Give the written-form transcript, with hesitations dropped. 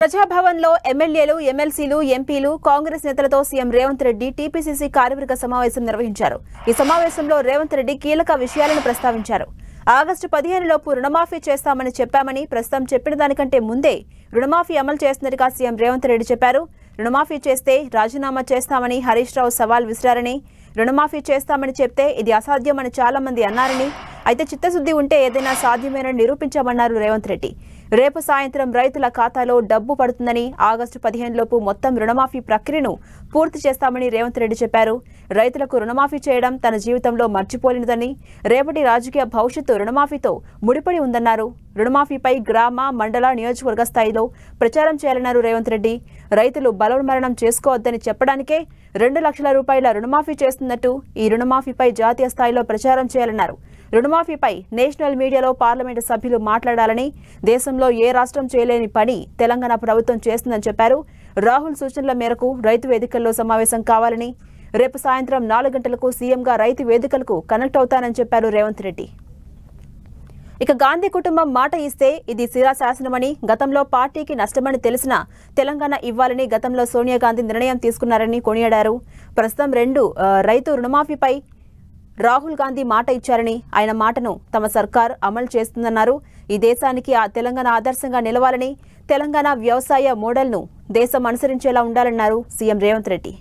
ప్రజాభవన్లో ఎమ్మెల్యేలు, ఎమ్మెల్సీలు, ఎంపీలు, కాంగ్రెస్ నేతలతో సీఎం రేవంత్ రెడ్డి టీపీసీసీ కార్యవర్గ సమావేశం నిర్వహించారు. ఈ సమావేశంలో రేవంత్ రెడ్డి కీలక విషయాలను ప్రస్తావించారు. ఆగస్టు 15 లోపు రుణమాఫీ చేస్తామని చెప్పామని, ప్రస్తుతం చెప్పిన దానికంటే ముందే రుణమాఫీ అమలు చేస్తున్నట్టుగా సీఎం రేవంత్ రెడ్డి చెప్పారు. రుణమాఫీ చేస్తే రాజీనామా చేస్తామని హరీష్ రావు సవాల్ విసిరారని, రుణమాఫీ చేస్తామని చెప్తే ఇది అసాధ్యమని చాలా మంది అన్నారని, అయితే చిత్తశుద్ధి ఉంటే ఏదైనా సాధ్యమేనని నిరూపించామన్నారు రేవంత్ రెడ్డి. రేపు సాయంత్రం రైతుల ఖాతాలో డబ్బు పడుతుందని, ఆగస్టు 15 లోపు మొత్తం రుణమాఫీ ప్రక్రియను పూర్తి చేస్తామని రేవంత్ రెడ్డి చెప్పారు. రైతులకు రుణమాఫీ చేయడం తన జీవితంలో మర్చిపోలేనిదని, రేపటి రాజకీయ భవిష్యత్తు రుణమాఫీతో ముడిపడి ఉందన్నారు. రుణమాఫీపై గ్రామ, మండల, నియోజకవర్గ స్థాయిలో ప్రచారం చేయాలన్నారు రేవంత్ రెడ్డి. రైతులు బలోన్మరణం చేసుకోవద్దని చెప్పడానికే 2 లక్షల రూపాయల రుణమాఫీ చేస్తున్నట్టు, ఈ రుణమాఫీపై జాతీయ స్థాయిలో ప్రచారం చేయాలన్నారు. రుణమాఫీపై నేషనల్ మీడియాలో పార్లమెంటు సభ్యులు మాట్లాడాలని, దేశంలో ఏ రాష్ట్రం చేయలేని పని తెలంగాణ ప్రభుత్వం చేస్తుందని చెప్పారు. రాహుల్ సూచనల మేరకు రైతు వేదికల్లో సమావేశం కావాలని, రేపు సాయంత్రం 4 గంటలకు సీఎంగా రైతు వేదికలకు కనెక్ట్ అవుతానని చెప్పారు రేవంత్ రెడ్డి. ఇక గాంధీ కుటుంబం మాట ఇస్తే ఇది శిలాశాసనమని, గతంలో పార్టీకి నష్టమని తెలిసినా తెలంగాణ ఇవ్వాలని గతంలో సోనియా గాంధీ నిర్ణయం తీసుకున్నారని కొనియాడారు. ప్రస్తుతం రైతు రుణమాఫీపై రాహుల్ గాంధీ మాట ఇచ్చారని, ఆయన మాటను తమ సర్కార్ అమలు చేస్తుందన్నారు. ఈ దేశానికి తెలంగాణ ఆదర్శంగా నిలవాలని, తెలంగాణ వ్యవసాయ మోడల్ను దేశం అనుసరించేలా ఉండాలన్నారు సీఎం రేవంత్ రెడ్డి.